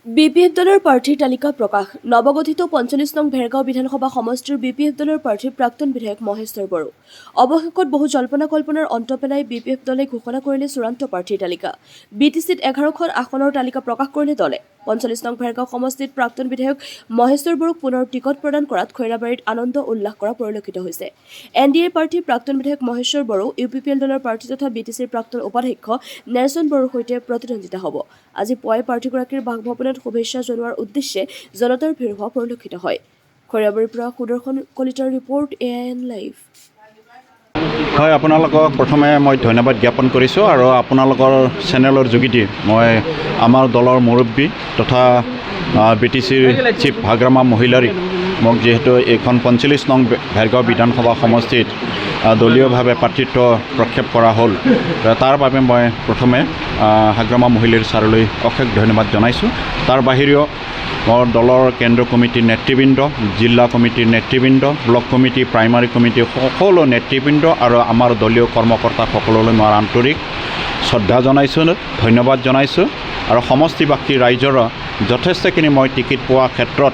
BPF দলৰ প্ৰাৰ্থীৰ তালিকা প্ৰকাশ নৱগঠিত ৪৫ নং ভেৰগাঁও বিধানসভা সমষ্টিৰ বিপিএফ দলৰ প্ৰাৰ্থী প্ৰাক্তন বিধায়ক মহেশ্বৰ বড়ো অৱশেষত বহু জল্পনা কল্পনাৰ অন্ত পেলাই বিপিএফ দলে ঘোষণা কৰিলে চূড়ান্ত প্ৰাৰ্থীৰ তালিকা বিটিচিত ১১খন আসনৰ তালিকা প্ৰকাশ কৰিলে দলে ৪৫ নং ভেৰগাঁও সমষ্টিত প্ৰাক্তন বিধায়ক মহেশ্বৰ বড়োক পুনৰ টিকট প্ৰদান কৰাত খৈৰাবাৰীত আনন্দ উল্লাস কৰা পৰিলক্ষিত হৈছে এনডিএৰ প্ৰাৰ্থী প্ৰাক্তন বিধায়ক মহেশ্বৰ বড়ো ইউপিপিএল দলৰ প্ৰাৰ্থী তথা বিটিচিৰ প্ৰাক্তন উপাধ্যক্ষ নেলছন বড়োৰ সৈতে প্ৰতিদ্বন্দ্বিতা হ'ব আজি পুৱাই প্ৰাৰ্থীগৰাকীৰ বাসভৱনত শুভেচ্ছা জনোৱাৰ উদ্দেশ্যে জনতাৰ ভিৰ হোৱা পৰিলক্ষিত হয় খৈৰাবাৰীৰ পৰা সুদৰ্শন কলিতাৰ ৰিপৰ্ট AIN লাইভ হয় আপোনালোকক প্ৰথমে মই ধন্যবাদ জ্ঞাপন কৰিছোঁ আৰু আপোনালোকৰ চেনেলৰ যোগেদি মই আমাৰ দলৰ মুৰব্বী তথা বিটিচিৰ চিফ হাগ্ৰামা মহিলাৰী মোক যিহেতু এইখন ৪৫ নং ভেৰগাঁও বিধানসভা সমষ্টিত দলীয়ভাৱে প্ৰাৰ্থিত্ব প্ৰক্ষেপ কৰা হ'ল তাৰ বাবে মই প্ৰথমে হাগ্ৰামা মহিলাৰ ছাৰলৈ অশেষ ধন্যবাদ জনাইছোঁ তাৰ বাহিৰেও মোৰ দলৰ কেন্দ্ৰীয় কমিটিৰ নেতৃবৃন্দ জিলা কমিটিৰ নেতৃবৃন্দ ব্লক কমিটি প্ৰাইমাৰী কমিটি সকলো নেতৃবৃন্দ আৰু আমাৰ দলীয় কৰ্মকৰ্তাসকললৈ মই আন্তৰিক শ্ৰদ্ধা জনাইছোঁ ধন্যবাদ জনাইছোঁ আৰু সমষ্টিবাসী ৰাইজৰ যথেষ্টখিনি মই টিকেট পোৱা ক্ষেত্ৰত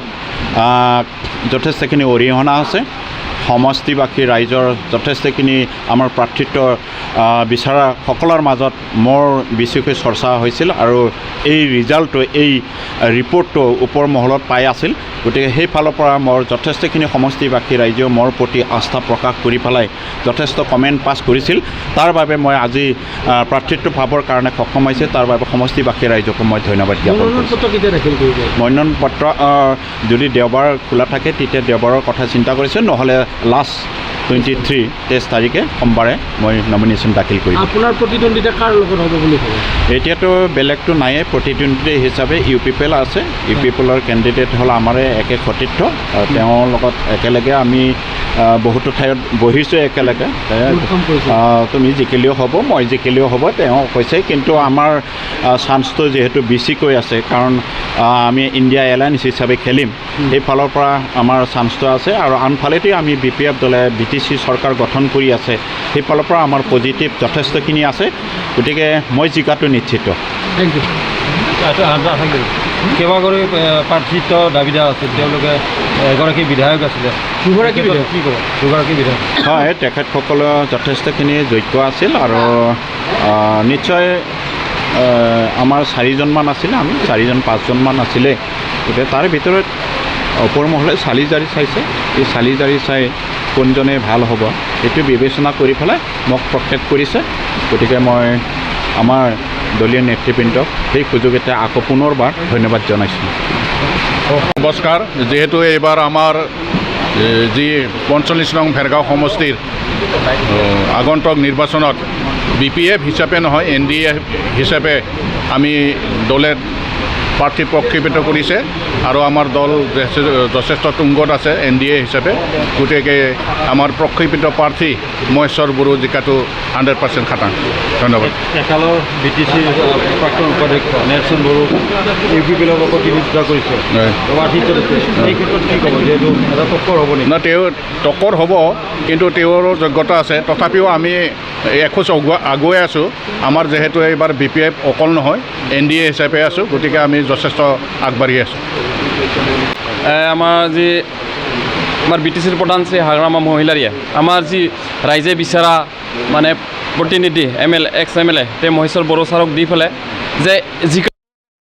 যথেষ্টখিনি অৰিহণা আছে সমষ্টিবাসী ৰাইজৰ যথেষ্টখিনি আমাৰ প্ৰাৰ্থিত্ব বিচৰা সকলৰ মাজত মোৰ বেছিকৈ চৰ্চা হৈছিল আৰু এই ৰিজাল্টটো এই ৰিপৰ্টটো ওপৰ মহলত পাই আছিল গতিকে সেইফালৰ পৰা মোৰ যথেষ্টখিনি সমষ্টিবাসী ৰাইজেও মোৰ প্ৰতি আস্থা প্ৰকাশ কৰি পেলাই যথেষ্ট কমেণ্ট পাছ কৰিছিল তাৰ বাবে মই আজি প্ৰাৰ্থিত্ব পাবৰ কাৰণে সক্ষম হৈছে তাৰ বাবে সমষ্টিবাসী ৰাইজকো মই ধন্যবাদ জ্ঞাপন কৰিছোঁ মনোনয়ন পত্ৰ যদি দেওবাৰ খোলা থাকে তেতিয়া দেওবাৰৰ কথা চিন্তা কৰিছোঁ নহ'লে লাষ্ট 23 তাৰিখে সোমবাৰে মই নমিনেশ্যন দাখিল কৰিম আপোনাৰ প্ৰতিদ্বন্দ্বিতা কাৰ লগত হ'ব বুলি ভাবে এতিয়াতো বেলেগটো নাইয়ে প্ৰতিদ্বন্দ্বী হিচাপে ইউপিপিএল আছে ইউপিপিএলৰ কেণ্ডিডেট হ'ল আমাৰে একে সতীৰ্থ তেওঁৰ লগত একেলগে আমি বহুতো ঠাইত বহিছোঁ একেলগে তুমি জিকিলেও হ'ব মই জিকিলেও হ'ব তেওঁ কৈছে কিন্তু আমাৰ চান্সটো যিহেতু বেছিকৈ আছে কাৰণ আমি ইণ্ডিয়া এলায়েন্স হিচাপে খেলিম সেইফালৰ পৰা আমাৰ চান্সটো আছে আৰু আনফালেদি আমি বিপিএফ দলে বিটিচি চৰকাৰ গঠন কৰি আছে সেইফালৰ পৰা আমাৰ পজিটিভ যথেষ্টখিনি আছে গতিকে মই জিকাটো নিশ্চিত থেংক ইউ কেইবাগৰাকী প্ৰাৰ্থিত্ব দাবীদাৰ আছিল তেওঁলোকে এগৰাকী বিধায়ক আছিলে দুগৰাকী বিধায়ক কি ক'ব দুগৰাকী বিধায়ক হয় তেখেতসকলে যথেষ্টখিনি যোগ্য আছিল আৰু নিশ্চয় আমাৰ 4জনমান আছিলে আমি 4-5জনমান আছিলে গতিকে তাৰ ভিতৰত ওপৰ মহলে চালি জাৰি চাইছে এই চালি জাৰি চাই কোনজনে ভাল হ'ব এইটো বিবেচনা কৰি পেলাই মোক প্ৰক্ষেপ কৰিছে গতিকে মই আমাৰ দলীয় নেতৃবৃন্দক সেই সুযোগতে আকৌ পুনৰবাৰ ধন্যবাদ জনাইছোঁ নমস্কাৰ যিহেতু এইবাৰ আমাৰ যি ৪৫ নং ভেৰগাঁও সমষ্টিৰ আগন্তুক নিৰ্বাচনত বিপিএফ হিচাপে নহয় এনডিএ হিচাপে আমি দলে প্ৰাৰ্থী প্ৰক্ষেপিত কৰিছে আৰু আমাৰ দল যথেষ্ট তুংগত আছে এনডিএ হিচাপে গতিকে আমাৰ প্ৰক্ষেপিত প্ৰাৰ্থী মহেশ্বৰ বড়ো জিকাটো 100% খাটাং ধন্যবাদ একালৰ বিটিচি প্ৰাক্তন উপাধ্যক্ষ নেলছন বড়ো ইউপিপিএলৰ লগত প্ৰতিনিধিত্ব কৰিছে এই ক্ষেত্ৰত কি ক'ব যিহেতু এটা টক্কৰ হ'ব নেকি না তেওঁ টক্কৰ হ'ব কিন্তু তেওঁৰ যোগ্যতা আছে তথাপিও আমি এখোজ আগুৱাই আছোঁ আমাৰ যিহেতু এইবাৰ বিপিএফ অকল নহয় এনডিএ হিচাপে আছোঁ গতিকে আমি যথেষ্ট আগবাঢ়ি আছোঁ আমাৰ বিটিচিৰ প্ৰধান শ্ৰী হাগ্ৰামা মহিলাৰীয়ে আমাৰ যি ৰাইজে বিচৰা মানে প্ৰতিনিধি এক্স এম এল এ তেওঁ মহেশ্বৰ বড়ো ছাৰক দি পেলাই যে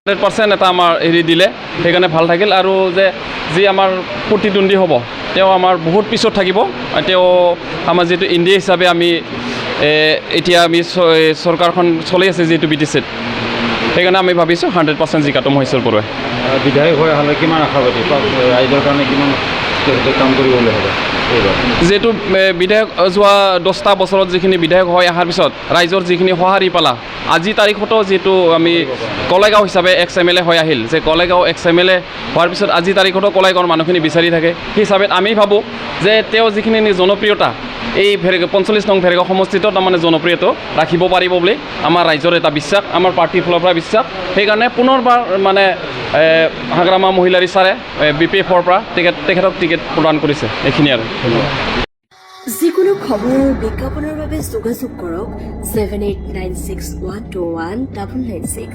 100% এটা আমাৰ হেৰি দিলে সেইকাৰণে ভাল থাকিল আৰু যে যি আমাৰ প্ৰতিদ্বন্দ্বী হ'ব তেওঁ আমাৰ বহুত পিছত থাকিব তেওঁ আমাৰ যিটো ইণ্ডিয়া হিচাপে আমি এতিয়া আমি চৰকাৰখন চলি আছে যিহেতু বিটিচিত সেইকাৰণে আমি ভাবিছোঁ 100% জিকাটো মহেশ্বৰ বড়োৱে বিধায়ক হৈ অহালৈ কিমান আশাবাদী ৰাইজৰ কাৰণে কিমান কাম কৰিবলৈ হ'ব যিহেতু বিধায়ক যোৱা 10টা বছৰত যিখিনি বিধায়ক হৈ অহাৰ পিছত ৰাইজৰ যিখিনি সঁহাৰি পালা আজি তাৰিখতো যিহেতু আমি কলেগাঁও হিচাপে এক্স এম এল এ হৈ আহিল যে কলেগাঁও এক্স এম এল এ হোৱাৰ পিছত আজি তাৰিখতো কলেগাঁৱৰ মানুহখিনি বিচাৰি থাকে সেই হিচাপত আমি ভাবোঁ যে তেওঁ যিখিনি জনপ্ৰিয়তা এই ৪৫ নং ভেৰগাঁও সমষ্টিত তাৰমানে জনপ্ৰিয়তা ৰাখিব পাৰিব বুলি আমাৰ ৰাইজৰ এটা বিশ্বাস আমাৰ পাৰ্টীৰ ফালৰ পৰা বিশ্বাস সেইকাৰণে পুনৰবাৰ মানে হাগ্ৰামা মহিলাৰী ছাৰে বিপিএফৰ পৰা তেখেতক টিকেট প্ৰদান কৰিছে এইখিনি আৰু যিকোনো খবৰৰ বিজ্ঞাপনৰ বাবে যোগাযোগ কৰক 7896121996